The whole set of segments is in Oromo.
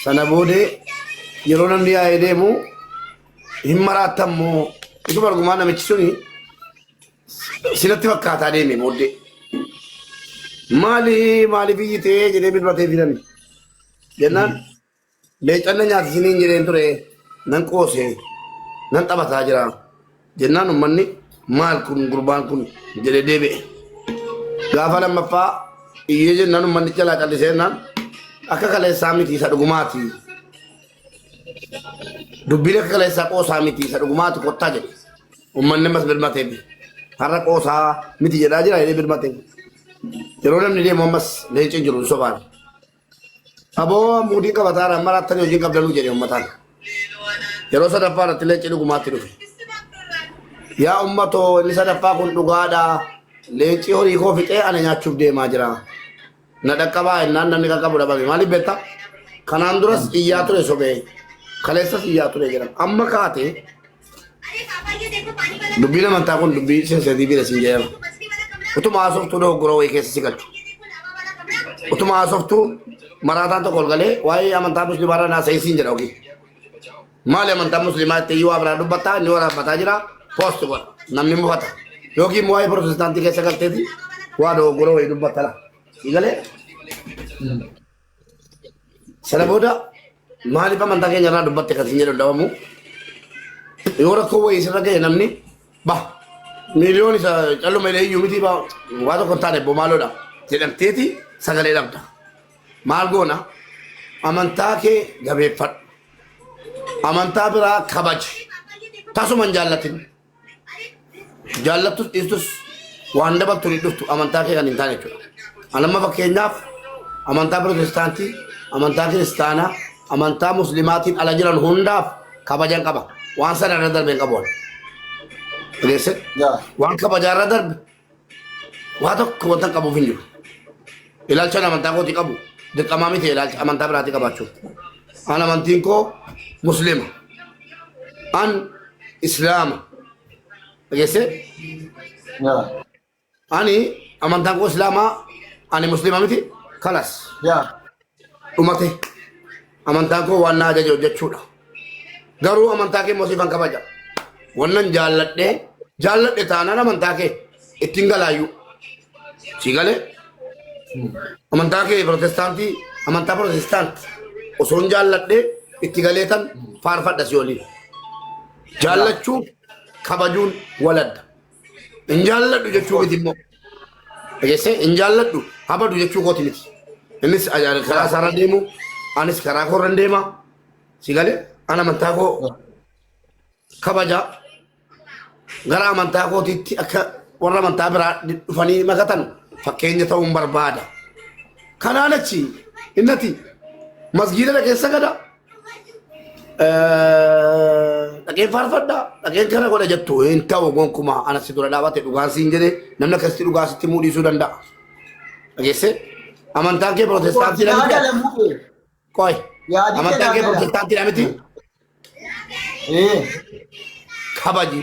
sana boodee yeroo namni yaa'ee deemu hin maraattammoo isu bargumaa namichi suni sinatti fakkaataa deeme booddee maali biyyi ta'ee jedhee bilbatee fidan jennaan leecanna nyaati isiniin jedheen ture nan qoosee nan taphataa jira jennaan ummanni maal kun gurbaan kun jedhee deebi'e gaafa lammaffaa iyyee jennaan ummanni jalaa callisee jennaan akka kaleessaa miti isa dhugumaati dubbiin akka kaleessaa qoosaa miti isa dhugumaati kottaa jedhe ummanni ammas birmatee har'a qoosaa miti jedhaa jira jedhee birmatee yeroo namni deemu ammas leenci jiru sobaan aboo muudii qabataadhaan marattanii hojiin qabdanuu jedhe ummataan yeroo sadaffaa irratti leenci dhugumaatti dhufe yaa ummatoo inni sadaffaa kun dhugaadhaa leenci horii koo fixee ana nyaachuuf deemaa jira na dhaqqabaa innaan namni qaqqabu dhabame maaliif beektaa kanaan duras iyyaa ture sobee kaleessas iyyaa ture jedhama amma kaate dubbiin amantaa kun dubbii sensitiiviidha siin jedhama utuma haasoftuu dogoggoroo wayii keessa si galchu utuma haasoftuu maraataan tokko ol galee waa'ee amantaa musliimaa naasa'ii siin jedha ogii maali amantaa musliimaa itti iyyuu waa biraa dubbattaa inni waraabbataa jira poosti godha namni mufata yookiin waa'ee pirootestaantii keessa galteeti waa dogoggoroo wayii dubbattala igalee sana booda maaliif amantaa keenya irraa dubbatte kan siin jedhu dhabamu yoo rakkoo wayii sirra ga'e namni miliyoon isa calluma illee iyyuu miti waa tokko hin taane ebboo maaloodha jedhamteeti sagalee dhabda maal goona amantaa kee jabeeffadhu amantaa biraa kabaji tasuma hin jaallatin jaallattus dhiistus waan dabaltu ni dhuftu amantaa kee kan hin taane jechuudha anamma fakkeenyaaf amantaa pirootestaantii amantaa kiristaanaa amantaa muslimaatiin ala jiran hundaaf kabajan qaba waan sana irra darbe hin qabu Reset, waan kabajaarra darbe waa tokko wanta qabuuf hin jiru ilaalcha amantaa kooti qabu dirqamaa miti ilaalcha amantaa biraatti qabaachuuf an amantiin koo muslima an islaama dhageesse ani amantaan koo islaamaa ani muslima miti kalas dhumate amantaan koo waan na ajaje hojjechuudha garuu amantaa kee mosiifan kabaja wannan jaalladhe taanaan amantaa kee ittiin galaayyuu si galee amantaa kee pirootestaantii amantaa pirootestaantii osoo hin jaalladhe itti galeetan faarfadha si oliin jaallachuun kabajuun waladda hin jaalladhu jechuu miti immoo dhageessee hin jaalladhu habadu jechuu kooti miti innis karaa isaarra deemu anis karaa koorra deema si galee an amantaa koo kabajaa gara amantaa kootiitti akka warra amantaa biraa dhufanii makatan fakkeenya ta'uun barbaada kanaan achi innati masgiida keessa gada dhaqeen faarfadhaa dhaqeen kana godha jettu hin ta'u gonkumaa anasi dura dhaabate dhugaan siin jedhe namni akkasitti dhugaa sitti muudhiisuu danda'a dhageesse amantaan kee pirootestaantii dhamiti qoy amantaan kee pirootestaantii dhamiti kabaji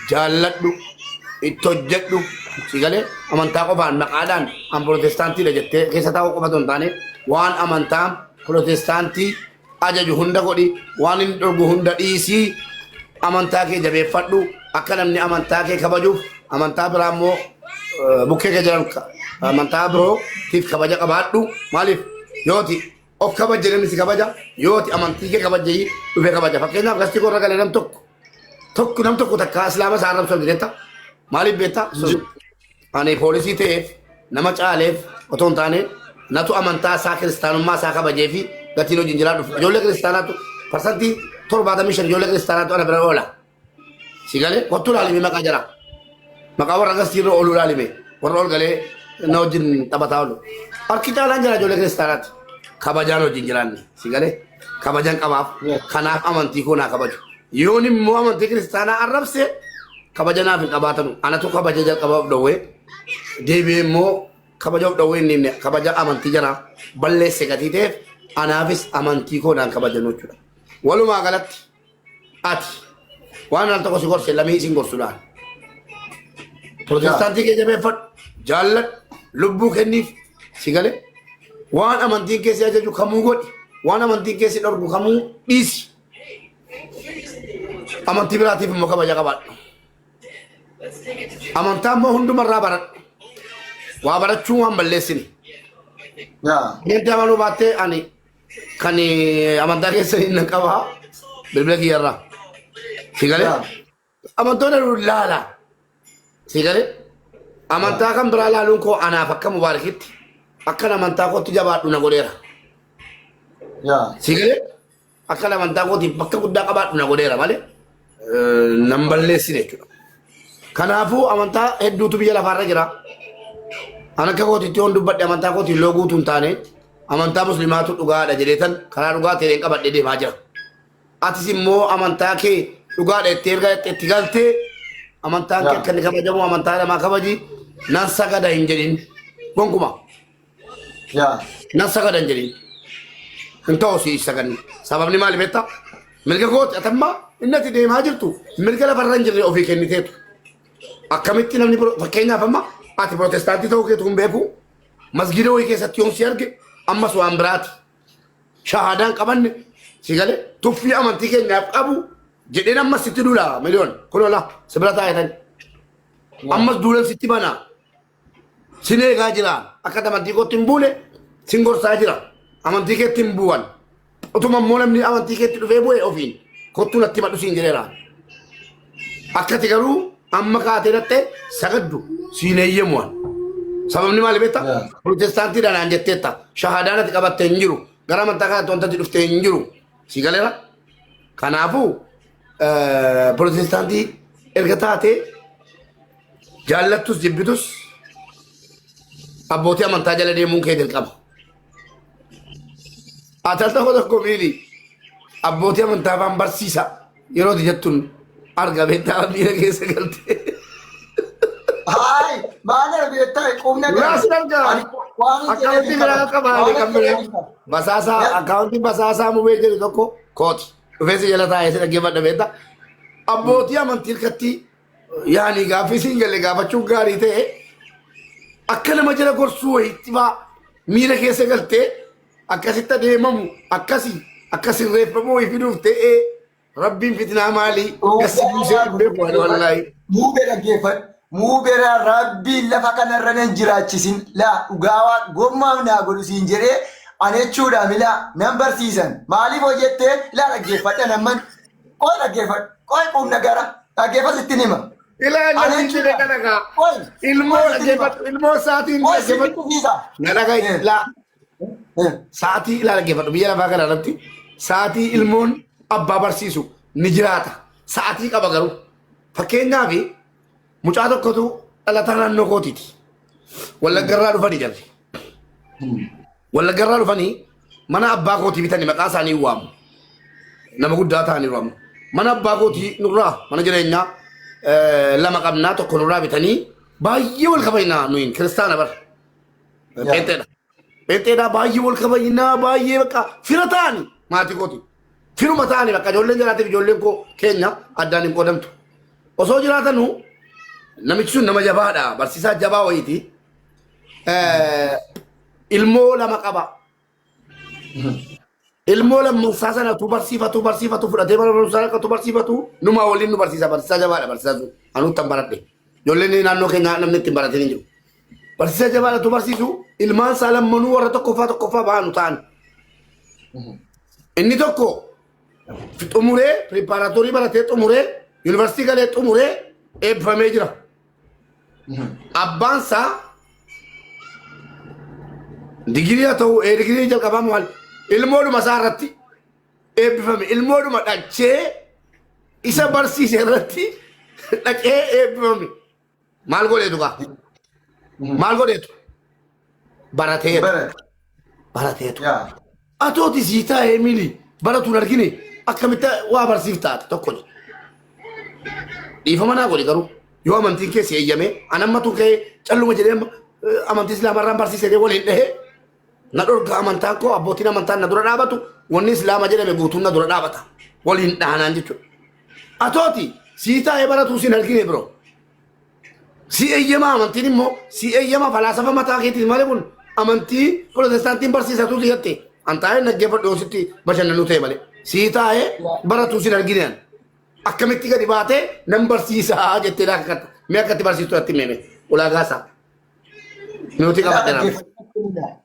jaalladhu itti hojjedhu si galee amantaa qofaan maqaadhaan an pirootestaantiidha jettee keessa taa'uu qofatu hin taane waan amantaan pirootestaantii ajaju hunda godhi waan hin dhorgu hunda dhiisii amantaa kee jabeeffadhu akka namni amantaa kee kabajuuf amantaa biraa immoo bukkee kee jiran amantaa birootiif kabaja qabaadhu maaliif yooti of kabajje namni si kabaja yooti amantii kee kabajjee dhufee kabaja fakkeenyaaf gastii korra galee nam tokko nam tokko takka islaama isaa arrabsa diretta maaliif beektaa ani poolisii ta'eef nama caaleef otoo hin taane natu amantaa isaa kiristaanummaa isaa kabajee fi gatiin hojiin jiraa dhufu ijoollee kiristaanaatu parsantii 75 ijoollee kiristaanaatu ana bira oola si galee kottu laalime maqaa jara maqaa warra gastii irra ooluu laalime warra ol galee na wajjin taphataa oolu harki caalaan jira ijoollee kiristaanaati kabajaan hojiin jiraanne si galee kabajaan qabaaf kanaaf amantii koo naa kabaju yoon immoo amantii kiristaanaa arrabse kabajanaaf hin qabaatanu anatu kabaja jalqabaaf dhowwee deebi'ee immoo kabaja of dhowwee hin kabaja amantii jara balleesse gatii ta'eef anaafis amantii koodhaan kabajanu jechuudha walumaa galatti ati waan al tokko si gorse lamii isin gorsuudhaan protestantii kee jabeeffadhu jaalladhu lubbuu kenniif si galee waan amantiin keessi ajaju kamuu godhi وانا من تيجي سيد أرجو كمو إيش أمن تبراتي في مكبا جاكبات أمن تام هندو مرة برا وابرا شو هم بلسني يا نيجي أمانو باتة أني كني أمن تاكي سيد نكبا بلبلك يرى سيكالي أمن تونا لا لا سيكالي أمن تاكم برا لا لونكو أنا فكر مباركيت أكن أمن تاكو تجابات نقوليرا يا Sigale akkana amantaa kootiin bakka guddaa qabaadhu na godheera malee nan balleessine jechuudha. Kanaafuu amantaa hedduutu biyya lafaarra jira. An akka kootiitti yoon dubbadhe amantaa kootiin looguutu hin taane amantaa musliimaatu dhugaadha jedheetan karaa dhugaa ta'een qabadhee deemaa jira. Atis immoo amantaa kee dhugaadha itti erga itti galtee amantaan kee akka inni kabajamu amantaa namaa kabaji nan sagada hin jedhin gonkumaa يا nan sagada hin jedhin. Entau si isakan sabab ni mali beta mereka kot atamma innati de majirtu mereka la barranjire ofi kenitetu akamitti namni fakkeenya famma ati protestanti ta'u keetu hin beeku masgida way keessatti yoon si arge ammas waan biraati shahadaan qabanne si gale tuffii amantii keenyaaf qabu jedheen ammas sitti duula miliyoon kunola sibira taa'etan ammas duulan sitti bana sin eegaa jira akka amantii kootti hin buune sin gorsaa jira amantii keetti hin bu'an utuma immoo namni amantii keetti dhufee bu'e ofiin kottuu natti madhu siin jedheera akkati garuu amma kaatee dhatte sagaddu siin eeyyamuwan sababni maali beekta protestaantiidhaan aan jetteetta shahadaan ati qabatte hin jiru gara amantaa kanatti wantatti dhufte hin jiru si galeera kanaafuu protestaantii erga taatee jaallattus jibbitus abbootii amantaa jala deemuun kee dirqama. Atalta kota komili abbootii amantaa faan barsiisa yeroo jettun argame ta'a miira keessa galte. هاي ما أنا بيتاي قومنا Raasi argaa akkaawuntii biraa qabaale kan biree basaasaa akkaawuntii basaasaa mubee jedhu tokko kooti dhufeessi jala taa'ee si dhaggeeffadha beekta abbootii amantii hirkatti yaani gaaffii siin galle gaafachuun gaarii ta'e akka nama jala gorsuu wayiitti baa miira keessa galtee akkasitti adeemamu akkasi reeffamuu fiduuf ta'ee rabbiin fitnaa maalii gasi buusee hin beeku wallaahi. Muu bera rabbii lafa kanarra nan jiraachisin la dhugaawaa gommaaf naa godhu siin jedhee ani jechuudha mila nan barsiisan maaliif hojjettee la dhaggeeffadha namman qoy dhaggeeffadha qoy quubna gara dhaggeeffas ittiin hima. Ilaalu hin jedhe kadhagaa ilmoo dhaggeeffadhu ilmoo sa'aatiin dhaggeeffadhu na dhagaa laa. Sa'aatii ilaala geeffadhu biyya lafaa kana irratti sa'aatii ilmoon abbaa barsiisu ni jiraata. Sa'aatii qaba garuu fakkeenyaaf mucaa tokkotu dhalataa naannoo kootiiti. Wallaggarraa dhufanii jarri. Wallaggarraa dhufanii mana abbaa kootii bitanii maqaa isaanii waamu. Nama guddaa ta'anii waamu. Mana abbaa kootii nurraa mana jireenyaa lama qabnaa tokko nurraa bitanii baay'ee wal kabajnaa nuyin kiristaana bara. Peenteedha. Peenteedhaa baay'ee wal kabajnaa baay'ee bakka fira ta'ani maatii kooti. Firuma ta'ani bakka ijoolleen jiraatiif ijoolleen koo keenya addaan hin qoodamtu. Osoo jiraatanuu namichi sun nama jabaadha barsiisaa jabaa wayiiti. Ilmoo lama qaba. Ilmoo lammaffaa sana tu barsiifatu fudhatee mana barumsaa akka tu barsiifatu numaa waliin nu barsiisa barsiisaa jabaadha barsiisaa sun anuutti hin baradhe. Ijoolleen naannoo keenya namni itti hin baratin hin jiru. Barsiisaa jabaadha tu barsiisu ilmaan isaa lammanuu warra tokkoffaa baanu ta'an. Inni tokko xumuree piripaaraatoorii baratee xumuree yuunivarsiitii galee xumuree eebbifamee jira. Abbaan isaa digirii haa ta'u digirii jalqabaa maal ilmoodhuma isaa irratti eebbifame ilmoodhuma dhachee isa barsiise irratti dhaqee eebbifame maal godheetu kaa maal godheetu barateetu atooti sii taa'ee mili baratuun argine akkamitti waa barsiiftaate tokko dhiifama naa godhe garuu yoo amantiin keessi eeyyame anammatu ka'ee calluma jedhee amantii islaamarraan barsiisee waliin dhahee na dhorga amantaan koo abbootiin amantaan na dura dhaabatu wanni islaama jedhame guutuun na dura dhaabata waliin dhahanaan jechuudha. Atooti sii taa'ee baratuu siin argine biroo si eeyyama amantiin immoo si eeyyama falaasafa mataa keetiin malee kun amantii protestaantiin barsiisatu jettee Antaa'ee naggeeffadhu oositti bashannanuu ta'e malee. Sii taa'ee baratu sin argineen. Akkamitti gadi baatee nan barsiisaa jettee akka mee akkatti barsiistu irratti meeme ulaagaa isaa. Nuti qabadhe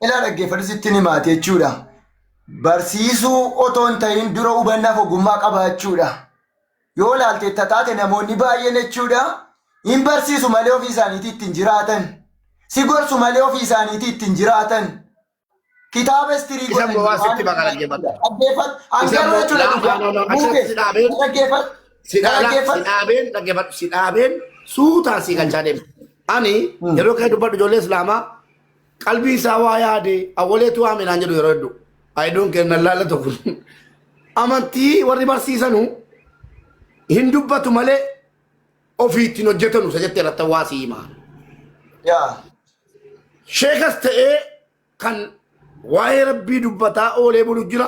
Ilaa dhaggeeffadhu sitti himaate jechuudha. Barsiisuu otoo hin ta'in dura hubannaaf ogummaa qabaachuudha. Yoo laalte taate namoonni baay'een jechuudha. Hin barsiisu malee ofii isaaniitii ittiin jiraatan. Si gorsu malee ofii isaaniitii ittiin jiraatan. Kitaaba istirii godhan. Isa sitti baqala jechuudha. Sidhaabeen suutaan si galchaa deema. Ani yeroo kana dubbadhu ijoollee Islaamaa qalbii isaa waa yaade awwaleetu waa minaan jedhu yeroo hedduu. Ayiduun kennan laallatu kun. Amantii warri barsiisanu hin dubbatu malee ofii ittiin hojjetanu isa jettee irratti hawaasii himaa. Sheekas ta'ee kan waa'ee rabbii dubbataa oolee bulu jira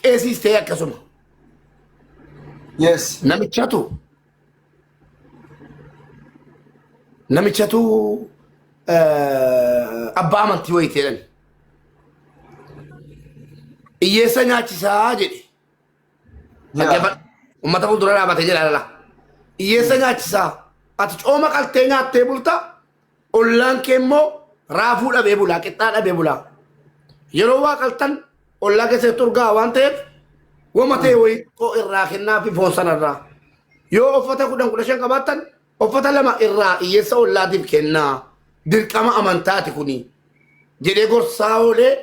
qeesiis ta'ee akkasuma. Namichatu abbaa amantii wayii ta'edhan. Iyyeessa nyaachisaa jedhe. Uummata fuuldura dhaabatee jedha lala. Iyyeessa nyaachisaa. Ati cooma qaltee nyaattee bulta. Ollaan kee immoo raafuu dhabee bulaa, qixxaa dhabee bulaa. Yeroo waa qaltan ollaa keessatti urgaa waan ta'eef wama ta'e wayii irraa kennaa fi foon sanarraa. Yoo uffata 10-15 qabaattan uffata 2 irraa iyyeessa ollaatiif kennaa. Dirqama amantaati kuni. Jedhee gorsaa oolee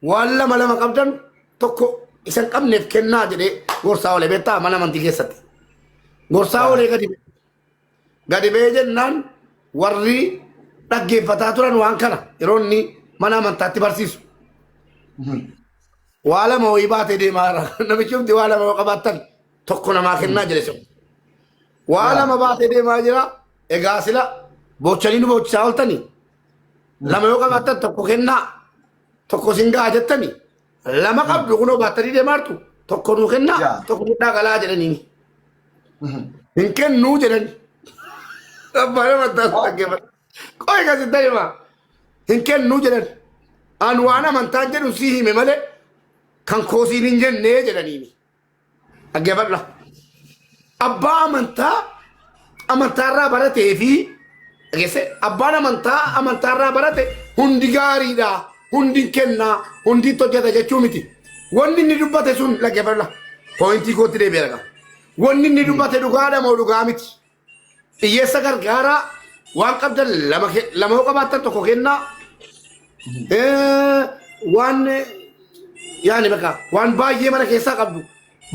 waan 2 qabdan tokko isan qabneef kennaa jedhee gorsaa oolee beektaa mana amantii keessatti. Gorsaa oolee gadi ba'ee jennaan warri dhaggeeffataa turan waan kana yeroo inni mana amantaatti barsiisu. Waa 2 wayii baatee deemaa jira. Namichi hundi waa 2 qabaattan tokko namaa kennaa jedhe sun. Waa 2 baatee deemaa jira. Egaa sila bochanii nu bochisaa ooltanii. 2 yoo qabaattan tokko kennaa. Tokko singaa jettanii. 2 qabdu kunoo baattanii deemaartu. Tokko nuu kennaa. Tokko mudhaa galaa jedhanii. Hin kennuu jedhani. Abbaan amantaa dhaggeeffata. Qo'i gasitti himaa. Hin kennuu jedhan. An waan amantaan jedhu sii hime malee kan koosiin hin jennee jedhaniini. Dhaggeeffadha. Abbaa amantaarraa baratee fi abbaan amantaarraa barate hundi gaariidha. Hundi kennaa. Hundi hojjeta jechuu miti. Wanni inni dubbate sun dhaggeeffadha. Poointii kootti deebi'ee dhagaa. Wanni inni dubbate dhugaadha moo dhugaa miti. Iyyeessa gargaaraa waan qabdan 2 qabaattan tokko kennaa. Waan yaani bakka waan baay'ee mana keessaa qabdu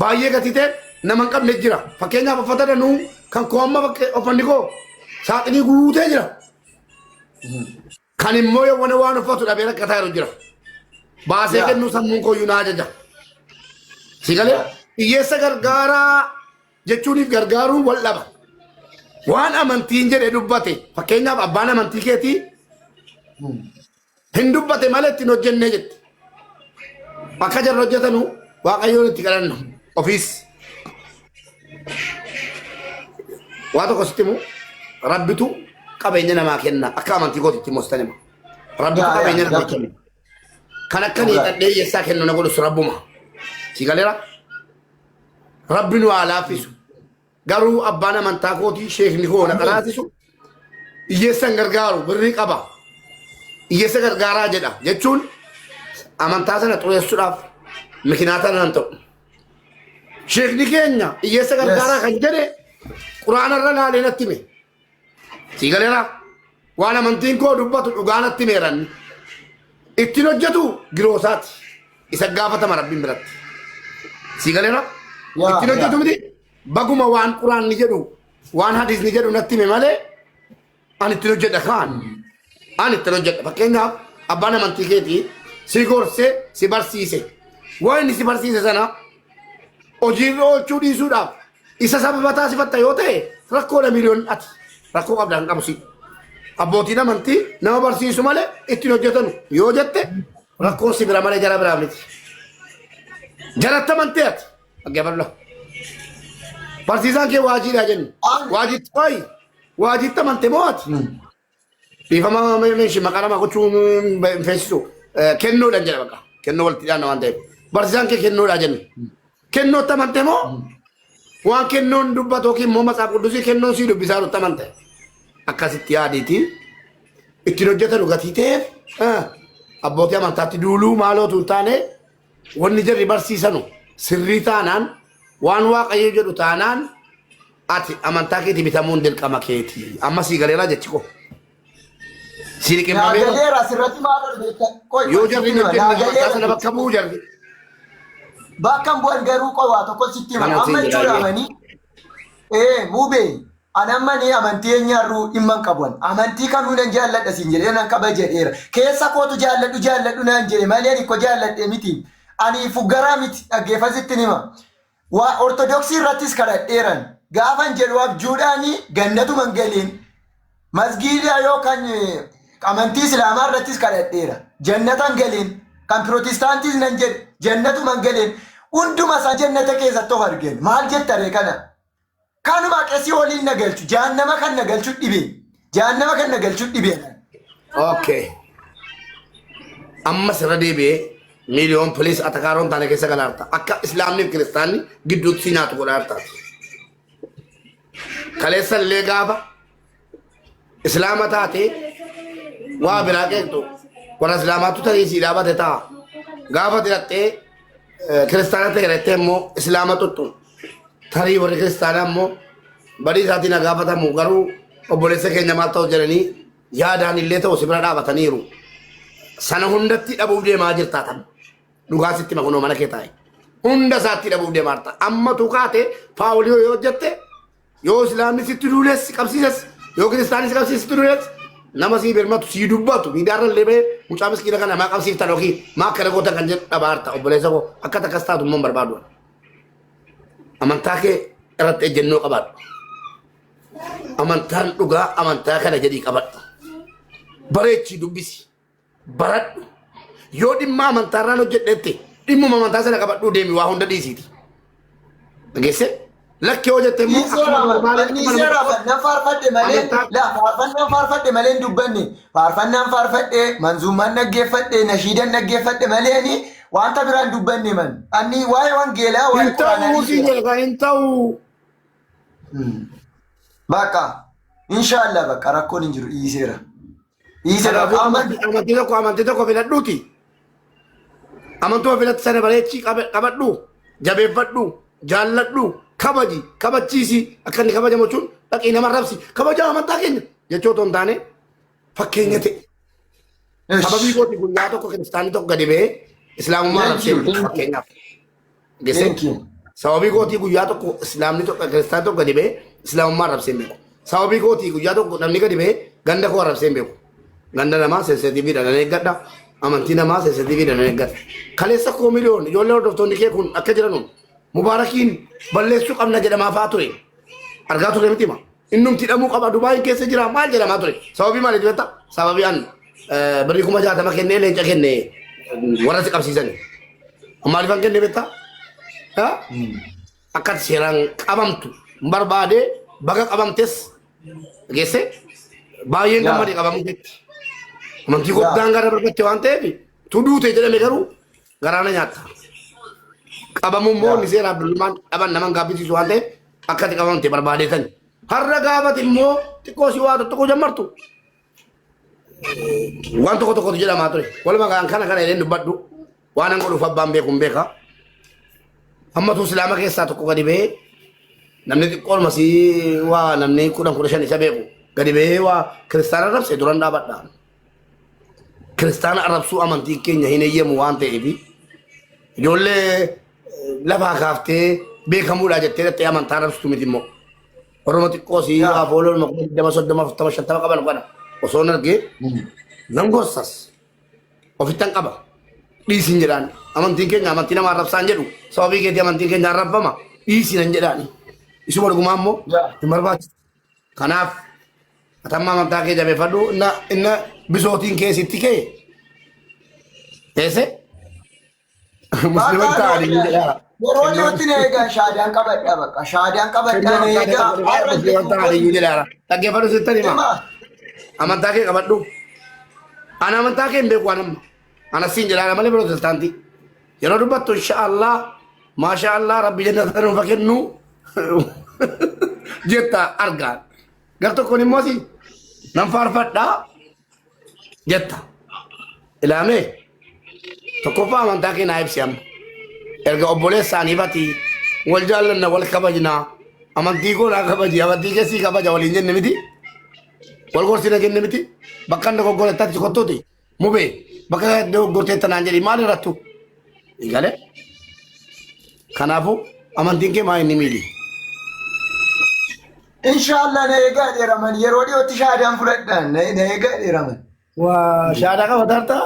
baay'ee gatii ta'e nama hin qabne jira. Fakkeenyaaf uffata danuu kan koo amma uffanni koo saaxinii guutee jira. Kan immoo yoo waan uffatu dhabee rakkataa jiru jira. Baasee kennuu sammuun kooyyuu na ajaja. Si galee iyyeessa gargaaraa jechuuniif gargaaruun wal dhaba. Waan amantiin jedhe dubbate fakkeenyaaf abbaan amantii keetii hin dubbate malee ittiin hojjennee jette. Akka jarra hojjetanu waaqayyoon itti kadhannu ofiis. Waa tokko sitti himu rabbitu qabeenya namaa kenna akka amantii kootitti mostan hima. Rabbitu qabeenya namaa kenna. Kan akka ni dhadhee iyyeessaa kennu na godhus rabbuma. Si galeera? Rabbi nu haa laaffisu. Garuu abbaan amantaa kootii sheekni koo na qaraasisu iyyeessan gargaaru birrii qaba. Iyyeessa gargaaraa jedha jechuun amantaa sana xureessuudhaaf mikinaata nan ta'u. Sheekni keenya iyyeessa gargaaraa kan jedhe quraanarra laalee natti hime. Si galeera? Waan amantiin koo dubbatu dhugaa natti himeeran. Ittiin hojjetu giroosaati. Isa gaafatama rabbiin biratti. Si galeera? Ittiin hojjetu miti. Baguma waan quraan ni jedhu waan hadiis ni jedhu natti hime malee ani ittiin hojjedha kaan. Ani ittiin hojjedha. Fakkeenyaaf abbaan amantii keetii si gorsee si barsiise. Waan inni si barsiise sana hojiirra oolchuu dhiisuudhaaf isa sababa taasifatta yoo ta'e rakkoodha miliyoon ati rakkoo qabdaan qabu si. Abbootiin amantii nama barsiisu malee ittiin hojjetanu yoo jette rakkoon si bira malee jara biraa miti. Jaratti amantee ati dhaggeeffadhu. Barsiisaan kee waajiidha jennu. Waajiitti amante moo ati? Dhiifama meeshii maqaa namaa gochuu hin feesisu kennuudhaan jedha bakka. kennoo walitti dhiyaanna waan ta'eef barsiisaan kee kennoodha jenna kennootti amante moo waan kennoon dubbatu yookiin immoo matsaaf quddusii kennoon sii dubbisaa nutti amante akkasitti yaadiiti ittiin hojjetan dhugatii ta'eef abbootii amantaatti duuluu maalootu hin taane wanni jarri barsiisanu sirrii taanaan waan waaqayyo jedhu taanaan ati amantaa keetii bitamuun dirqama keetii amma sii galeeraa jechi ko sii qimma beeku galeera sirratti maal yoo jarri nuti amantaa sana bakka bu'u jarri bakka bu'an garuu qowaa tokko sitti hima amma jechuudhaamanii muubee anammanii amantii eenyaarruu dhimman qabuan amantii kamuu nan jaalladha siin jedhee nan qaba jedheera keessa kootu jaalladhu naan jedhe malee nikko jaalladhe miti ani fuggaraa miti dhaggeeffasitti nima waa ortodoksii irrattis kadhadheeran gaafan jedhu abjuudhaanii gannatu mangaliin masgiida yookaan amantii islaamaa irrattis kadhadheera jannatan galiin kan pirootistaantiis nan jedhe jannatu mangaliin hunduma isaa jannata keessatti of argeen maal jettare kana kanuma qesii waliin nagalchu jahannama kan nagalchu dhibe okay amma sirra deebi'ee miliyoon poliis atakaaroon taane keessa galaarta akka islaamniif kiristaanni gidduutti siinaatu godhaarta kaleessa illee gaafa islaama taate waa biraa qeeqxu warra islaamaatu tarii sii dhaabate ta'a gaafa dirattee kiristaana ta'e irratti immoo islaama tuttu tarii warri kiristaanaa immoo badii isaatiin gaafatamu garuu obboleessa keenya maal ta'u jedhanii yaadaan illee ta'u si bira dhaabataniiru sana hundatti dhabuuf deemaa jirtaa tan dhugaa sitti makunoo mana kee taa'e hunda isaatti dhabuuf deemaa jirta amma tukaate faawulii yoo hojjette yoo islaamni sitti duules qabsiises yoo kiristaanii si qabsiis sitti duules nama sii birmatu sii dubbatu miidiyaarra illee bee mucaa miskiina kana maa qabsiiftan yookiin maa akka dhagootan kan jedhu dhabaarta obboleessa koo akka takkas taatu immoo barbaadu amantaa kee irratti ejjennoo qabaadhu amantaan dhugaa amantaa kana jedhii qabadhu bareechii dubbisi baradhu yoo dhimma amantaarraan hojjedhetti dhimmuma amantaa sana qabadhuu deemi waa hunda dhiisiiti dhageesse lakkee hojjette immoo faarfadhe malee dubbanne faarfannaan faarfadhe manzuummaan dhaggeeffadhe nashiidan dhaggeeffadhe malee wanta biraan dubbanne man anni waa'ee wangeelaa waa'ee quraanaa hin ta'u bakka inshaallah bakka rakkoon hin jiru dhiiseera amantii tokko filadhuuti amantuma filatti sana bareechii qabadhu jabeeffadhu jaalladhu kabachiisi akka inni kabajamu jechuun dhaqii nama rabsi kabaja amantaa keenya jechoota hin taane fakkeenya ta'e sababii kooti guyyaa tokko kiristaanii tokko gadi ba'ee islaamummaa rabsee fakkeenyaaf sababii kooti guyyaa tokko islaamni tokko kiristaanii tokko gadi ba'ee islaamummaa rabsee beeku sababii kooti guyyaa tokko namni gadi ba'ee ganda koo rabsee beeku ganda namaa seensitiivii dhaan eeggadha amantii namaa seensitiivii dhaan eeggadha kaleessa koo miliyoon ijoollee hordoftoonni kee kun akka jiranuun mubaarakiin balleessuu qabna jedhamaa fa'aa ture argaa ture miti ma innumti hidhamuu qaba dubaayin keessa jira maal jedhamaa ture sababii maaliif beekta sababii an birrii 60 kennee leenca kennee warra si qabsiisanii maaliif an kennee beekta akka seeraan qabamtu barbaadee baga qabamtes geesse baay'een gammadee qabamutetti amantii guddaan gara barbaachise waan ta'eef tuduute jedhame garuu garaana nyaatta qabamuun moo ni seera abdullumaan dhaban naman gaabbisiisu waan ta'eef akkati qabamte barbaadeetan har'a gaafati immoo xiqqoo si waa tokko jammartu waan tokkotu jedhamaa ture walumaa gaan kana jedheen dubbadhu waan an godhuuf abbaan beekuun beeka ammatu islaama keessaa tokko gadi ba'ee namni xiqqoon masii waa namni 10-15 isa beeku gadi ba'ee waa kiristaana arrabse duran dhaabadha kiristaana arrabsuu amantii keenya hin eeyyamu waan ta'eef ijoollee lafaa kaaftee beekamuudha jettee dhattee amantaa arrabsitu miti immoo Oromoo xiqqoo si afooloo 20-30-50 qaban kana osoo argee nan gorsas ofittan qaba dhiisin jedhaan amantiin keenya amantii nama arrabsaan jedhu sababii keetii amantiin keenya arrabama dhiisinan jedhaani isuma dhugumaa immoo hin barbaachisu kanaaf atamma amantaa kee jabeeffadhu inna bisootiin keessitti kee teesse musliman ta'anii jedhaa yeroo dhiyootti na eegaa shaadaan qabadhaa bakka shaadaan qabadhaa na eegaa musliman ta'anii jedhaa dhaggeeffadhu sittani ma amantaa kee qabadhu ana amantaa kee hin beeku waan amma أنا سين جلالة مالي بروتستانتي يرو دبتو إن شاء الله ما شاء الله ربي جنة فكنو جتا أرجع قلتو كوني موسي نمفار فتا جتا إلامي تكوفا من تاكي نايب سيام إرجع أبولي ساني باتي والجالنا والكبجنا أمان تيكو لا كبجي أمان تيكي سي كبجا والإنجن نمتي والغرسي نجن نمتي بكان دكو غولة تاتي خطوتي مبي بكان دكو غورتي تنانجري مالي راتو إيقالي كنافو أمان تيكي ما إنميلي إن شاء الله نيجا ديرمان يرودي وتشاهدان فلتان نيجا ديرمان وشهادة كفترتا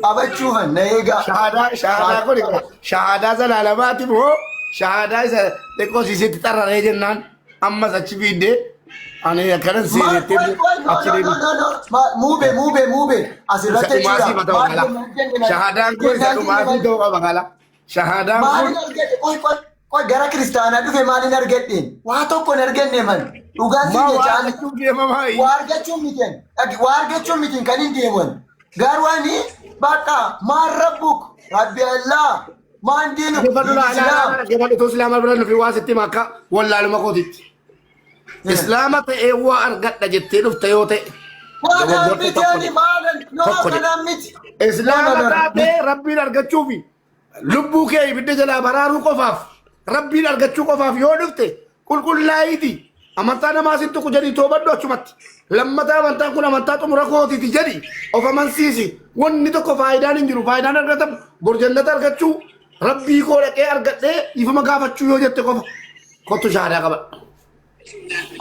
أبتشوفن نيجا شهادة كوني شهادة زلالماتي بو شهادة تكو سيسي تترى ريجنان أما ساتشبيدي أنا يكرن سيسي تبو أكيد موبي أسيرته ماسي بتاعه شهادة كوني ساتو ماسي دوغا بغالا شهادة Koi gara kristaana dhufe maaliin argadheen? Waa tokko hin arganne man. Dhugaan si jechaan. Waa argachuun mitiin kan hin deeman. Garwaani bakka maan rabbuk rabbi Allah maan diinu islaam. Gefadhu islaama bira nufi waa sitti makka wallaaluma kootitti. Islaama ta'ee waa argadha jettee dhufte yoo ta'e. Waanaan miti maalan yoo kanaan miti. Islaama taatee rabbiin argachuufi lubbuu kee ibidda jalaa baraaruu qofaaf. Rabbiin argachuu qofaaf yoo dhufte qulqullaa'iti amantaa namaa sitti jedhii toobadhu achumatti lammataa amantaan kun amantaa xumura kootiiti jedhi of amansiisi wanni tokko faayidaan hin jiru faayidaan argatamu borjannata argachuu rabbii koo dhaqee argadhee ifama gaafachuu yoo jette qofa kottu shahaadaa qaba.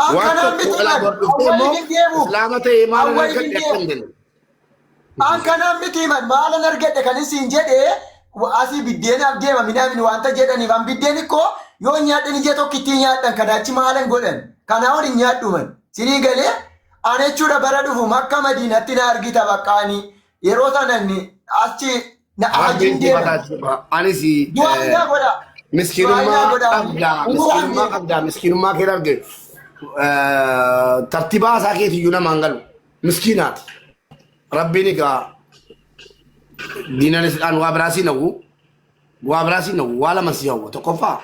Akkanaan miti awwaliin deemu. Islaama ta'ee maalan argadhe akka hin jennu. Akkanaan miti maalan argadhe kan isin jedhee asii biddeenaaf deema midhaan wanta jedhaniif an biddeen koo yoo nyaadhan ija tokko ittiin nyaadhan kadaachi maalan godhan kanaa waliin nyaadhuman sinii galee ana jechuudha bara dhufu makka madiinatti na argita baqqaanii yeroo sanan achi na ajiin deema. Anis miskiinummaa qabdaa miskiinummaa kee arge tartibaa isaa keetiyyuu nama hin galu miskiinaati rabbiin egaa diinaan islaan waa biraasii nagu waa lama si hawwa tokkoffaa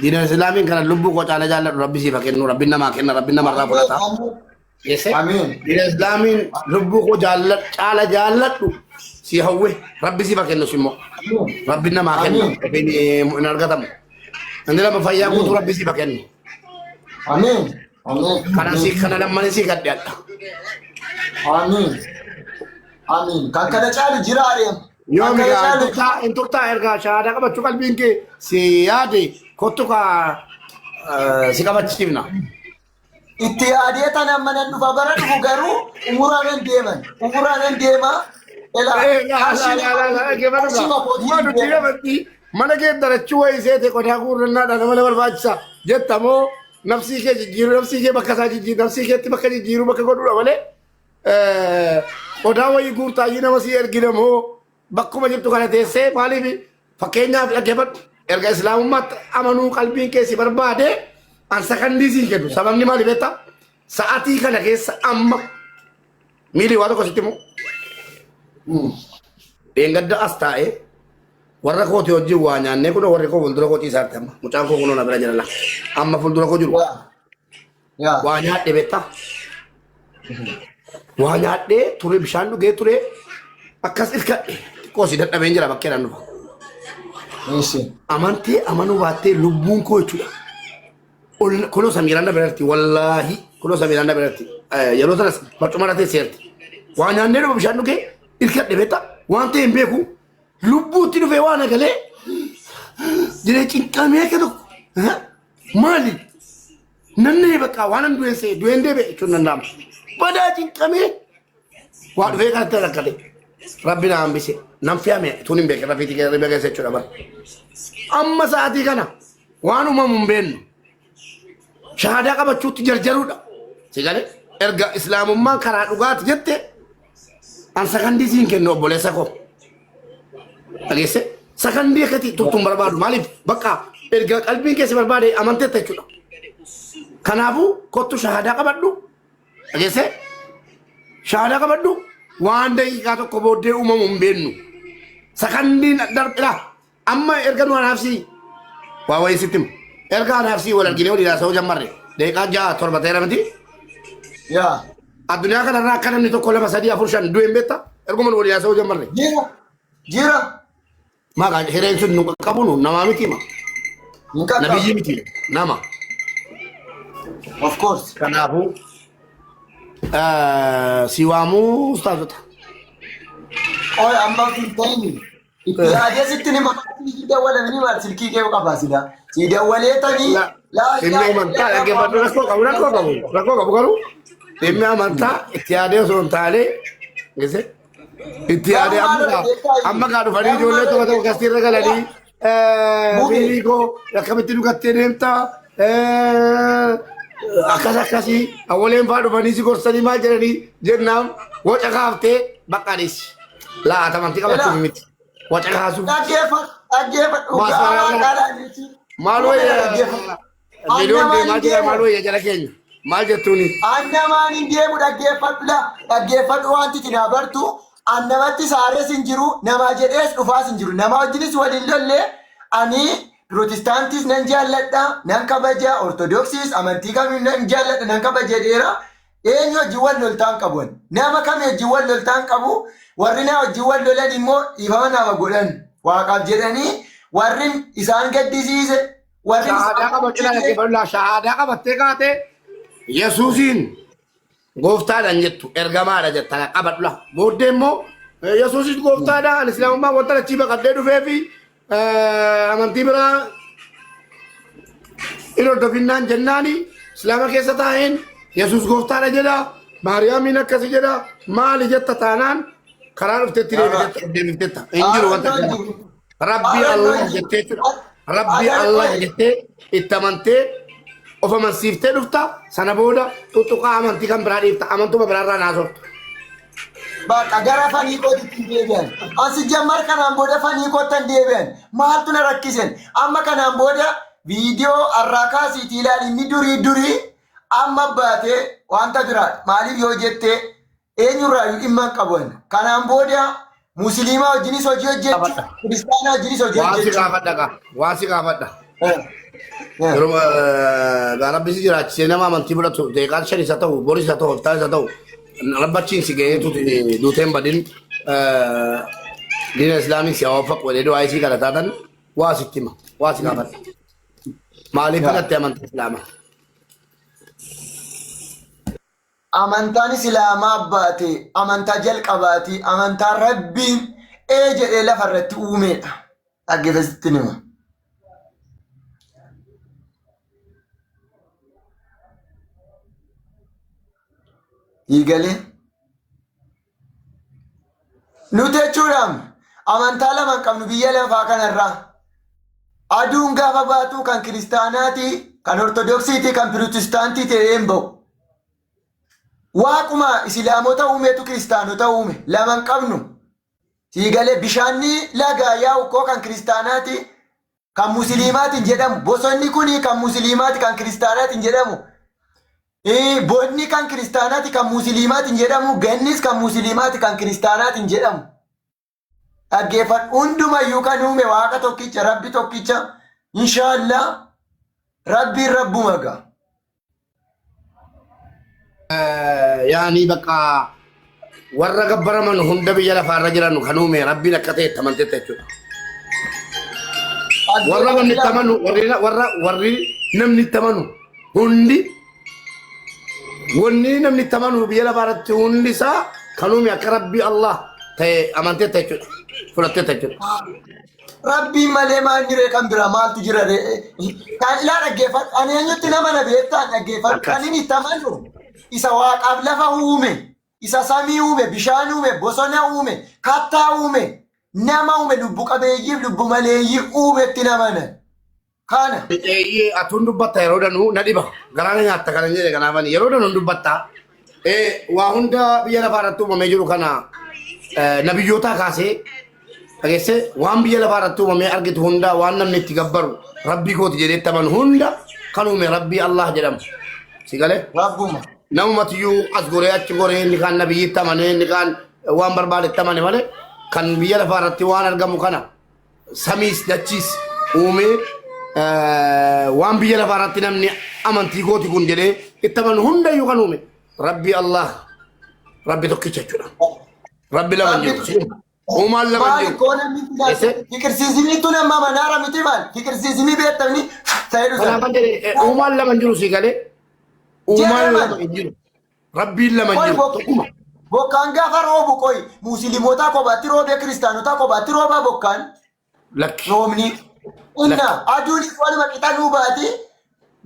diinaan islaamiin kana lubbuu koo caala jaalladhu rabbi siif kennu rabbiin namaa kenna rabbiin namarraa fudhata. Diinaan islaamiin lubbuu koo caala jaalladhu si hawwe rabbi siif kennu simmoo rabbiin namaa kenna hin argatamu. Inni lama fayyaa guutuu rabbi siif kennu. Kana lamman si gaddeedha. Amin. Kan kana caalu jira adeemu. Yoo migaa inturtaa ergaa shahaadaa qabachuu qalbiin kee si yaade kottu si qabachiifna. Itti yaadee tan amma nan dhufa bara dhufu garuu umuraan hin deeman. Umuraan hin deema. Mana kee darachuu wayii seete qodaa guurrannaadhaan nama barbaachisa jetta moo nafsii kee jijjiiru nafsii kee bakka isaa jijjiiru nafsii keetti bakka jijjiiru bakka godhuudha malee odaa wayii guurtaayyuu nama si ergina moo bakkuma jirtu kana teessee maaliif fakkeenyaaf dhaggeeffadhu erga islaamummaatti amanuu qalbiin keessi barbaade an sakandii siin kennu sababni maali beektaa sa'atii kana keessa amma miilii waa tokko sitti moo dheengadda as taa'ee warra kooti wajjin waa nyaannee kun warri koo fuuldura koo ciisaatti amma mucaan koo kunuuna bira jira amma fuuldura koo jiru waa nyaadhe beektaa waa nyaadhee ture bishaan dhugee ture akkas ilkadhe xiqqoo si dadhabeen jira bakkeedhaan dhufa. Amantee amanuu baattee lubbuun koo jechuudha. Kunoo samiiraan na biratti wallaahi kunoo samiiraan na biratti yeroo sanas barcuma irratti seerti. Waa nyaannee dhufa bishaan dhugee ilkadhe beektaa waan ta'e hin beeku lubbuutti dhufee waan agalee jiree cinqamee akka tokko maali nannee bakka waan an du'een deebi'e jechuun danda'ama. Badaa cinqamee waa dhufee kanatti rakkate rabbi na hambise nan fe'ame tun hin beekin rafiitii keessa keessa jechuudha bara. Amma sa'aatii kana waan uumamu hin beeknu shahaadaa qabachuutti jarjaruudha. Si galee erga islaamummaan karaa dhugaati jette an sakandii siin kennu obboleessa koo. Dhageesse sakandii akkati turtuun barbaadu maaliif bakka erga qalbiin keessi barbaade amanteetta jechuudha. Kanaafuu kottu shahaadaa qabadhu dhageesse shahaadaa qabadhu waan daqiiqaa tokko booddee uumamu hin beeknu. Sakandiin darbila amma erga nu anaafsii waa wayii sitti himu. Erga anaafsii wal arginee walii haasa'uu jammarre daqiiqaa 6-7 ta'eera miti. Yaa. Addunyaa kanarraa akka namni tokko 2-3-4-5 du'e hin beektaa? Erguma walii haasa'uu jammarre. Jira. Maqaa hireen sun nu qaqqabu nu namaa miti hima. Nabiyyi miti nama. Of course. Kanaafuu si waamuu ustaazota. Oye, amma fintaini. Itti sitti ni maqaa dawwala mini maal silkii kee qabaa sila. Si dawwalee tanii. Dhimmi amantaa dhaggeeffadhu rakkoo qabu garuu dhimmi amantaa itti yaadee osoo hin taane itti yaadee amma gaa dhufanii ijoollee tokko tokko gastiirra galanii miilii koo akkamitti dhugattee deemtaa akkasii awwaleen fa'aa dhufanii si gorsanii maal jedhanii jennaan waca kaaftee baqqaanis laata amantii qabachuuf miti waca kaasuuf. Dhaggeeffadhu. Maal wayya miliyoon deemaa jira maal wayya jala keenya maal jettuuni. Annamaan hin deemu dhaggeeffadhu wanti itti naa bartu annamatti saarees hin jiru namaa jedhees dhufaas hin jiru nama wajjinis waliin lollee ani Pirootistaantiis nan jaalladha nan kabaja Ortodoksiis amantii kamiin nan jaalladha nan kabaja dheera eenyu wajjin wal loltaan qabuun nama kamii wajjin wal loltaan qabu warri naa wajjin wal lolan immoo dhiifama nama godhan waaqaaf jedhanii warri isaan gaddisiise warri shahaadaa qabattee kaate Yesuusiin gooftaadhaan jettu ergamaadha jettana qabadhula booddee immoo Yesuusis gooftaadha ani islaamummaa wanta achii baqadhee dhufee fi amantii biraa in hordofinnaan jennaani islaama keessa taa'een Yesuus gooftaadha jedha Maariyaamiin akkasi jedha maali jetta taanaan karaa dhufteetti deebiftetta hin jiru wanta Rabbi Allah jettee jechuudha. Rabbi Allah jettee itti amantee of amansiiftee dhufta sana booda tuttuqaa amantii kan biraa dhiifta amantuma biraarraa naasofta. Bakka gara fanii kootitti deebi'an. Asi jammar kanaan booda fanii koottan deebi'an. Maaltu na rakkisen? Amma kanaan booda viidiyoo har'aa kaasiitii ilaali inni durii amma baatee wanta jira maaliif yoo jettee eenyurraa dhimma hin qaban. Kanaan booda Musliimaa wajjinis hojii hojjechu, Kiristaanaa wajjinis hojii hojjechu. Waasi gaafadha. Yeroo gaarabbisi jiraachisee nama amantii fudhatu deeqaan 5 isa ta'u, boris isa ta'u, hoftaan isa ta'u rabbachiin si ga'eetu duuteen badin diina islaamii si hawwafa qoodee du'aa isii kana taatan waasitti hima. Waasi gaafadha. Maaliif fudhatte amantii islaamaa? Amantaan Islaamaa baate amantaa jalqabaati amantaa Rabbiin jedhee lafarratti uumedha. Dhaggeeffasitti nima. Hiigalee nuti jechuudhaan amantaa lama qabnu biyya lafaa kanarraa aduun gaafa baatu kan kiristaanaati kan ortodoksiiti kan pirotestaantii ta'ee hin ba'u. Waaquma islaamota uumeetu kiristaanota uume laman qabnu siigalee bishaanni lagaa yaa'u koo kan kiristaanaati kan musliimaatiin jedhamu bosonni kuni kan musliimaati kan kiristaanaatiin jedhamu bonni kan kiristaanaati kan musliimaatiin jedhamu gannis kan musliimaati kan kiristaanaatiin jedhamu dhaggeeffadhu hundumayyuu kan uume waaqa tokkicha rabbi tokkicha inshaallah rabbiin rabbuma gaa. Yani bakka warra gabbaraman hunda biyya lafaarra jiran kan uume rabbiin akka ta'etti amanteetta jechuudha. Warra namni itti amanu warri namni itti amanu hundi wanni namni itti amanu biyya lafaarratti hundi isaa kan uume akka rabbii Allah ta'e amanteetta jechuudha. Fudhatteetta jechuudha. Rabbiin malee maal jiree kan bira maaltu jira kan ilaa dhaggeeffadhu ani eenyutti nama na beektaa dhaggeeffadhu kan inni itti amanu isa waaqaaf lafa uume, isa samii uume, bishaan uume, bosona uume, kattaa uume, nama uume, lubbu qabeeyyiif lubbu maleeyyii uumetti namana. Kana. Atuun dubbatta yeroo danuu na dhiba. Garaana nyaatta kana jedhe kanaafani yeroo danuu dubbatta. Waa hunda biyya lafaarratti uumamee jiru kana nabiyyootaa kaasee dhageesse waan biyya lafaarratti uumamee argitu hunda waan namni itti gabbaru rabbii kooti jedheetti amanu hunda kan uume rabbii Allah jedhamu. Si galee? Rabbuma. Nama matiyyuu as goree achi goree inni kaan nabiyyitti amanee inni kaan waan barbaadetti amane malee kan biyya lafaa irratti waan argamu kana samiis dachiis uumee waan biyya lafaa irratti namni amantii gooti kun jedhee itti amanu hundayyuu kan uume rabbi Allah rabbi tokkicha jechuudha. Rabbi lama jiru. Uumaan lama jiru. Fikirsiisni tun amma manaara miti maal? Fikirsiisni beektamni ta'ee dhufa. Kanaafan jedhee uumaan lama jiru si galee uumaan lama jiru. Rabbiin lama jiru. Tokkuma. Bokkaan gaafa roobu qoy musliimotaa kophaatti roobee kiristaanotaa kophaatti roobaa bokkaan. Lakki. Roobni. Inna aduunis waluma qixa nuu baati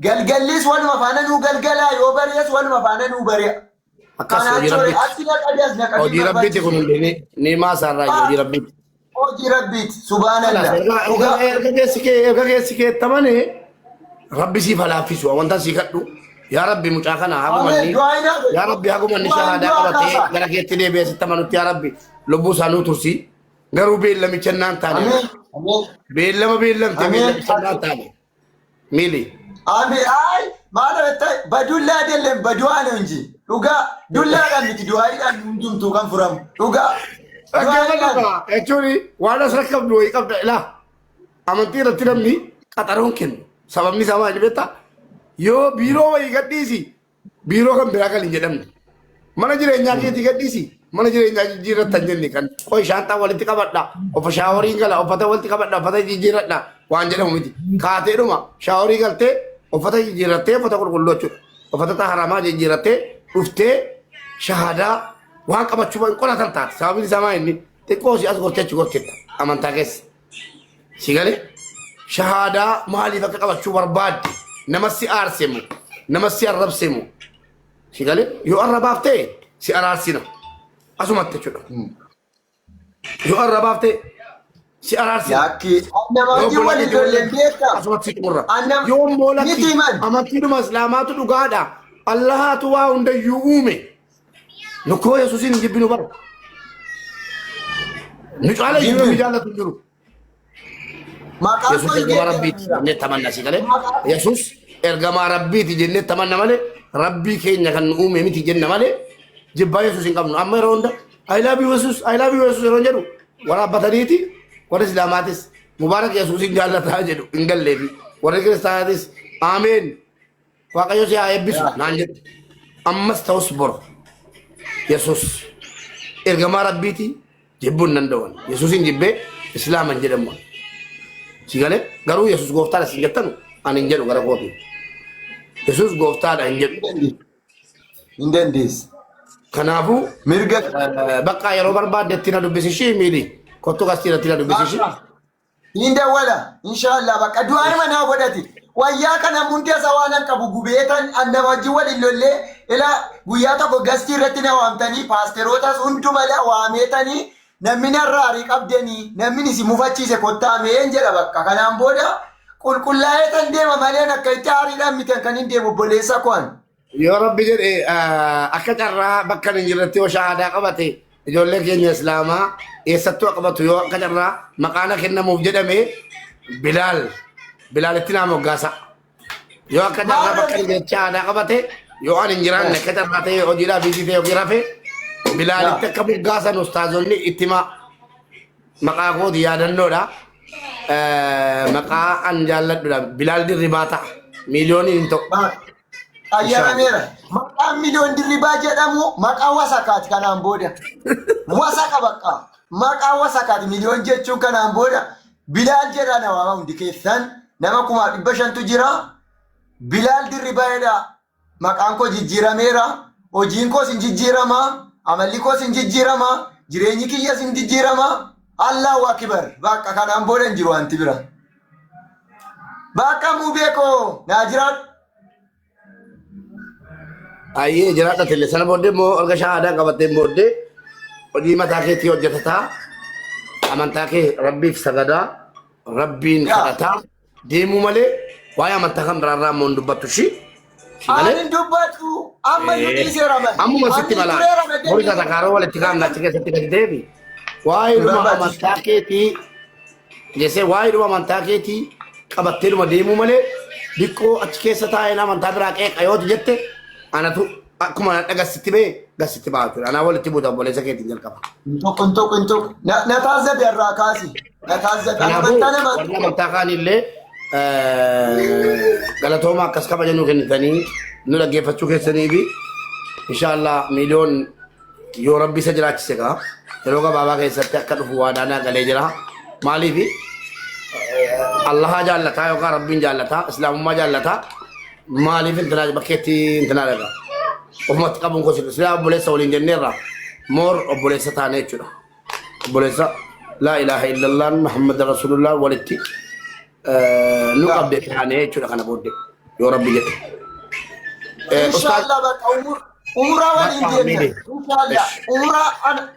galgallis waluma faana nuu galgalaa yoo bari'es waluma faana nuu bari'a. Akkas hojii rabbiiti kun ni maasaarraa hojii rabbiiti. Hojii rabbiiti subhaanallah. Erga keessi keettamane rabbi siif halaaffisu wanta sii kadhu yaa rabbi mucaa kana hagumanni yaa rabbi hagumanni shahaadaa qabatee gara keetti deebi'ee sitti amanutti yaa rabbi lubbuu isaanuu tursi garuu beellamicha naan taane beellama beellamte beellamicha naan taane miili. Amiin ay maala ta'e badullaa deelleen badu'aan hinji. Dhugaa dullaadhaan miti du'aadhaan hundumtuu kan furamu dhugaa. Jechuun waan as rakkabdu wayii qabda ilaa amantii irratti namni qaxaroon kennu sababni isaa maal beektaa yoo biiroo wayii gadhiisi biiroo kan biraa kan hin jedhamne mana jireenyaa keetii gadhiisi mana jireenyaa jijjiirrattan jenne kan qoy shaantaa walitti qabadha ofa shaaworiin gala uffata walitti qabadha uffata jijjiirradha waan jedhamu miti kaateedhuma shaaworii galtee uffata jijjiirrattee uffata qulqulluu jechuudha uffata haramaa jijjiirrattee dhuftee shahaadaa waan qabachuu waan qolatan taate sababni isaa maa inni xiqqoo si as gortee achi gorteetta amantaa keessa si galee shahaadaa maaliif akka qabachuu barbaadde nama si aarsemu nama si arrabsemu si galee yoo arrabaaf ta'e si araarsina asumatti jechuudha yoo arrabaaf ta'e si araarsina Namoonni wal ijoolleen beektaa. asumatti si xumurra yoo moolatti amantiidhuma islaamaatu dhugaadha Allahatu waa hundayyuu uume nukkoo Yesuusin hin jibbinu bara nu caala jiru nu jaallatu jiru Yesuus ergamaa rabbiiti jennee tamanna si galee Yesuus ergamaa rabbiiti jennee tamanna malee rabbii keenya kan nu uume miti jenna malee jibbaa Yesuus hin qabnu amma yeroo hunda I love you Yesuus yeroo jedhu waraabbataniiti warra islaamaatis mubaarak Yesuusin jaallataa jedhu hin galleefi warra kiristaanaatis ameen waaqayyo si haa eebbisu naan jedhu ammas ta'us bor Yesuus ergamaa rabbiiti jibbuun danda'an Yesuusin jibbee islaaman jedhamu si galee garuu Yesuus gooftaadha sin jettanu ani hin jedhu gara kooti Yesuus gooftaadha hin jedhu hin dandeessi. Kanaafuu Mirga bakka yeroo barbaaddetti na dubbisishii miili kottu kastiirratti na dubbisishii hin dawwala inshaallah bakka du'aan manaa godhati. Wayyaa kana munteessa waan an qabu gubeetan anna wajjin waliin lollee ila guyyaa tokko gastii irratti na waamtanii paasterootas hundumaa waameetanii namni narraarii qabdanii namni si mufachiise kottaameen jedha bakka kanaan booda qulqullaa'ee tan deema malee akka itti aariidhaan miti kan hin deemu obboleessa ko'an. yoo rabbi jedhe akka carraa bakka hin jirretti yoo shahaadaa qabate ijoollee keenya islaamaa eessattuu qabatu yoo akka carraa maqaana kennamuuf jedhame Bilaalitti nama moggaasa yoo akka carraa bakka hin jirretti shahaadaa qabate yoo ani hin jiraanne akka carraa ta'e hojiidhaaf hiisii ta'e yookiin rafe Bilaalitti akka moggaasan ustaazonni itti maqaa kooti yaadannoodha maqaa an jaalladhudha Bilaal dirribaa ta'a miliyoonii hin ta'u. Ayyarameera. Maqaan miliyoon dirribaa jedhamu maqaa wasakaati kanaan booda. Wasaka bakka. Maqaa wasakaati miliyoon jechuun kanaan booda Bilaal jedhaa nama hundi keessan nama 500,000tu jira. Bilaal dirribaadha. Maqaan koo jijjiirameera. Hojiin koos hin jijjiirama. Amalli koos hin jijjiirama. Jireenyi kiyyas hin jijjiirama. Allahu akbar. Bakka kanaan booda hin jiru wanti bira. Bakka muu beekoo naa jiraadhu. Ayyee jiraadha tille sana booddee immoo erga shahaadaa qabatteen booddee hojii mataa keetii hojjetataa amantaa kee rabbiif sagadaa rabbiin kadhataa deemuu malee waa'ee amantaa kan biraarraa immoo hin dubbattu shi. Ani dubbatu amma nuti seeraman. Ammuma sitti malaa horii tatakaaroo walitti kaa'amna achi keessatti gadi deebi. Waa'ee dhuma amantaa keetii jessee waa'ee dhuma amantaa keetii qabattee dhuma deemuu malee dhiqqoo achi keessa taa'een amantaa biraa qeeqa yoo jette anatu akkuma dhagasitti bee gasitti baatu ana walitti buuta obboleessa keetiin jalqaba. Intuk. Na taazzabe irraa kaasi. Na taazzabe. Warra amantaa kaanillee galatooma akkas kabaja nuu kennitanii nu dhaggeeffachuu keessanii fi inshaallah miiliyoon yoo rabbi isa jiraachise kaa yeroo gabaabaa keessatti akka dhufu waadaanaa galee jira. Maaliif Allaha jaallataa yookaan rabbiin jaallataa islaamummaa jaallataa maaliif intinaa bakkeetti intinaa dhagaa ofumatti qabuun kosi silaa obboleessa waliin jenneerra moor obboleessa taane jechuudha. Obboleessa laa ilaaha illallah Muhammad rasulullah walitti nu qabde taane jechuudha kana booddee yoo rabbi jedhe. Inshallah bakka umra waliin deemna. Inshallah umra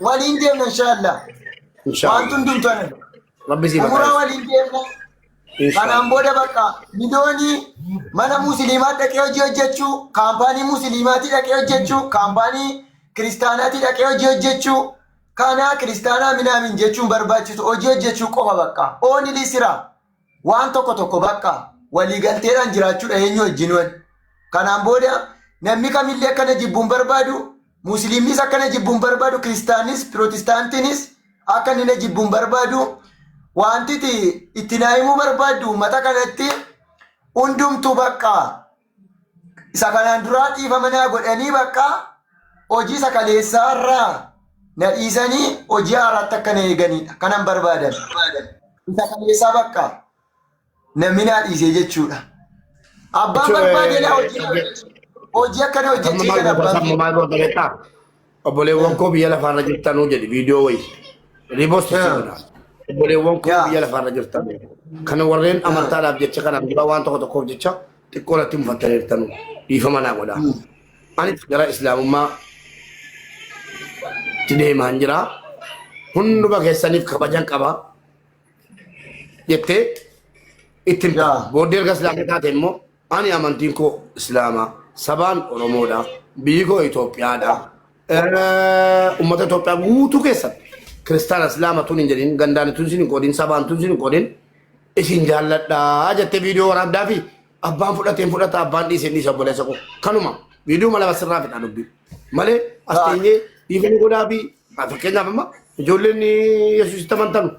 waliin deemna inshallah. Wantu ndumtana. Rabbi si bakka. Umra waliin deemna. Kanaan booda bakka miliyoonii mana musliimaa dhaqee hojii hojjechuu, kaampaanii musliimaatii dhaqee hojjechuu, kaampaanii kiristaanaatii dhaqee hojii hojjechuu, kana kiristaanaa minaamin jechuun barbaachisu hojii hojjechuu qofa bakka. Ooni lisira waan tokko bakka waliigalteedhaan jiraachuudha eenyu wajjin wal. Kanaan booda namni kamillee akkana jibbuun barbaadu, musliimnis akkana jibbuun barbaadu, kiristaanis, pirootestaantiinis akka inni jibbuun barbaadu. Wantiti itti naayimuu barbaaddu mata kanatti hundumtu bakka isa kanaan duraa dhiifamanii godhanii bakka hojii sakaleessaa irraa na dhiisanii hojii haaraatti akka na eeganidha. Kanan barbaadan. Isa kaleessaa bakka namni na dhiisee jechuudha. Abbaan barbaadee hojii akkana hojjechiisan abbaan. Obboleewwan koo biyya lafaarra jirtanuu jedhi viidiyoo wayii. Riiboosti obboleewwan koo biyya lafaarra jirtan kana warreen amantaadhaaf jecha kanaan dura waan tokkoof jecha xiqqoo irratti mufattaniirtanu dhiifama naa godhaa. Ani gara islaamummaa itti deemaan jira. Hunduma keessaniif kabajan qaba jettee itti himta. Booddee erga islaamii taate immoo ani amantiin koo islaamaa sabaan Oromoodha biyyi koo Itoophiyaadha. Uummata Itoophiyaa guutuu keessatti Kristaan islaama tun hin jedhin gandaan tun sin hin qoodin sabaan tun sin hin qoodin isin jaalladhaa jettee viidiyoo waraabdaa fi abbaan fudhateen fudhata abbaan dhiiseen dhiisa obboleessa koo kanuma viidiyoo mala basirraa fidhaa dubbii malee as teenyee dhiifanii godhaa fi fakkeenyaaf amma ijoolleen Yesuusitti amantanu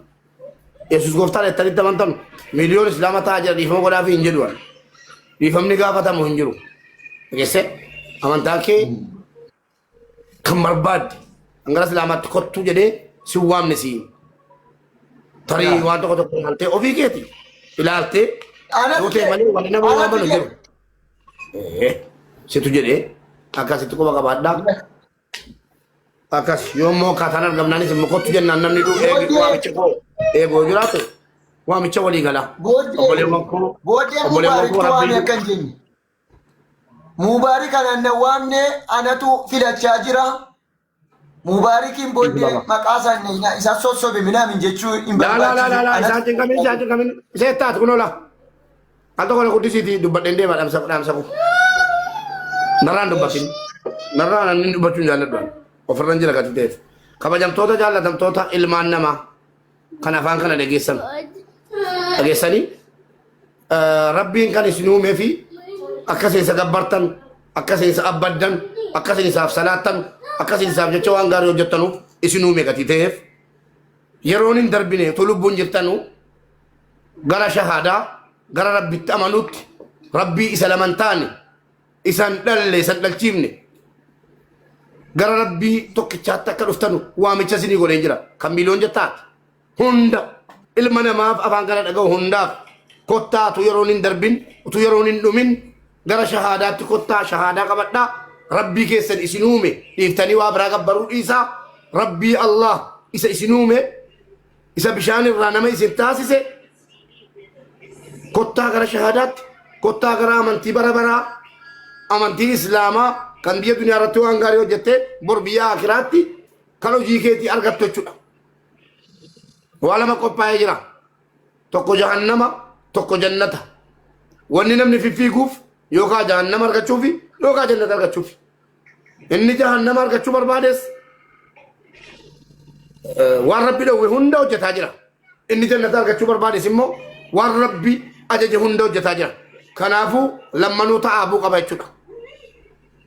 Yesuus gooftaan jettanitti amantanu miiliyoon islaama ta'aa jira dhiifama godhaa fi hin jedhu dhiifamni gaafatamu hin jiru dhageesse amantaa kee kan barbaadde hangara islaamaatti kottuu jedhee si waamne si tarii waan tokko ilaaltee ofii keeti ilaaltee yoo ta'e malee wanni nama waamanu jiru. Situ jedhee akkasitti quba qabaadhaa. Akkas yoommoo kaataan argamnaanis immoo kottu jennaan namni waamicha koo eegoo jiraatu waamicha walii galaa. Obboleewwan koo rabbii akkan jenne. Mubaarik kanaan waamne anatu filachaa jira. Mubarikin booddee maqaa isaanii isa sossobe minaamin jechuu hin barbaachisu. Isaan cinqamin isee taatu kun oola. Al tokko guddisiiti dubbadheen deema dhaamsa kun. Narraan dubbatin. Narraan annin dubbachuun jaalladhu. Ofirran jira gati ta'eef. Kabajamtoota jaallatamtoota ilmaan namaa kan afaan kana dhageessan. Dhageessanii rabbiin kan isin uumee fi akka seensa gabbartan, akka seensa abbaddan, akka seensaaf salaattan, akka seensaaf jecha waan gaarii hojjettanuuf isin uume gati ta'eef yeroon hin darbine utuu lubbuun jirtanu gara shahaadaa gara rabbitti amanuutti rabbii isa laman taane isan dhalle isan dhalchiifne gara rabbii tokkichaatti akka dhuftanu waamicha isinii godheen jira kan miiliyoon jettaati hunda ilma namaaf afaan kana dhaga'u hundaaf kottaa utuu yeroon hin darbin utuu yeroon hin dhumin gara shahaadaatti kottaa shahaadaa qabadhaa rabbii keessan isin uume dhiiftanii waa biraa gabbaruu dhiisaa rabbii Allah isa isin uume isa bishaan irraa nama isin taasise kottaa gara shahaadaatti kottaa gara amantii bara baraa amantii islaamaa kan biyya duniyaa irratti waan gaarii hojjettee bor biyya akiraatti kan hojii keetii argattu jechuudha. Waa lama qophaa'ee jira. Tokko jahannama, tokko jannata. Wanni namni fiffiiguuf yookaan jahannama argachuufi yookaan jannata argachuufi. Inni jahannama argachuu barbaades waan rabbi dhowwe hunda hojjetaa jira. Inni jannata argachuu barbaades immoo waan rabbi ajaje hunda hojjetaa jira. Kanaafuu lammanuu ta'aabuu qaba jechuudha.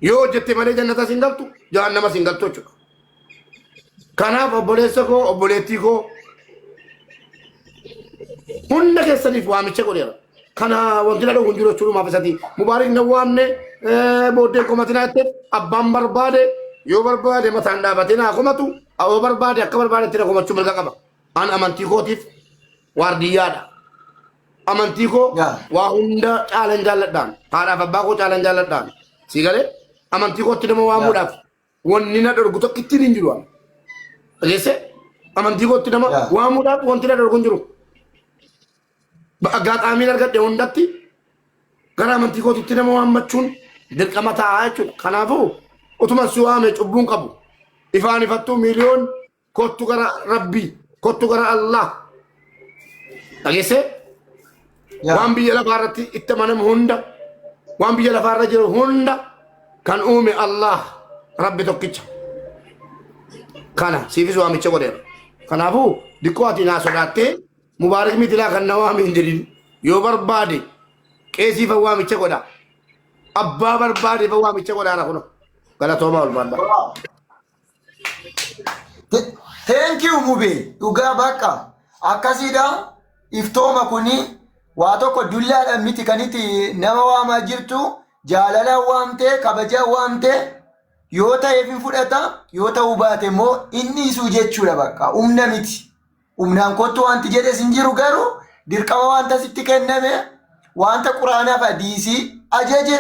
Yoo hojjette malee jannata sin galtu jahannama sin galtu jechuudha. Kanaaf obboleessa koo obboleettii koo hunda keessaniif waamicha godheera. Kana wanti na dhowwu hin jiru jechuudha maaf isati. Mubaarik na waamne booddee komatina jette abbaan barbaade yoo barbaade mataan dhaabatee naa komatu yoo barbaade akka barbaadetti na komachuu mirga qaba. An amantii kootiif waardiyyaadha. Amantii koo waa hunda caalan jaalladhaan haadhaaf abbaa koo caalan jaalladhaan si galee amantii kootti nama waamuudhaaf wanni na dhorgu tokkittiin hin jiru. Dhageesse amantii kootti nama waamuudhaaf wanti na dhorgu hin jiru. Agaaxaamiin argadhe hundatti gara amantii kootitti nama waammachuun dirqama taa'aa jechuudha. Kanaafuu utuma si waame cubbuun qabu. Ifaan ifattuu miiliyoon kottu gara Rabbii kottu gara Allah. Dhageesse waan biyya lafaa irratti itti amanamu hunda waan biyya lafaa irra jiru hunda kan uume Allah Rabbi tokkicha. Kana siifis waamicha godheera. Kanaafuu dikkoo ati naa sodaattee Mubaarik mitilaa kan na waame hin jedhin yoo barbaade qeesiifa waamicha godha. Abbaa barbaadeefa waamicha godhaana kuno galatooma ol baadha. Thank you Mube. Dhugaa bakka akkasiidha iftooma kuni waa tokko dullaadhaan miti kanitti nama waamaa jirtu jaalalaan waamtee kabajaan waamtee yoo ta'eef hin fudhata yoo ta'uu baate immoo inni isuu jechuudha bakka humna miti. Humnaan kottu wanti jedhes hin jiru garuu dirqama wanta sitti kenname wanta quraanaaf hadiisii ajaje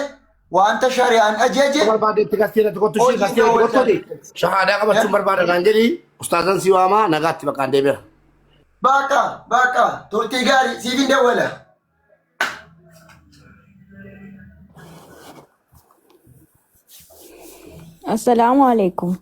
wanta shari'aan ajaje. Barbaadeetti gasteerratti kottu shii gasteerratti kottooti. Shahaadaa qabachuun barbaadan jedhi ustaazan si waamaa nagaatti bakkaan deebiira. Bakka turtii gaarii siif hin dawwala. Assalamu alaikum.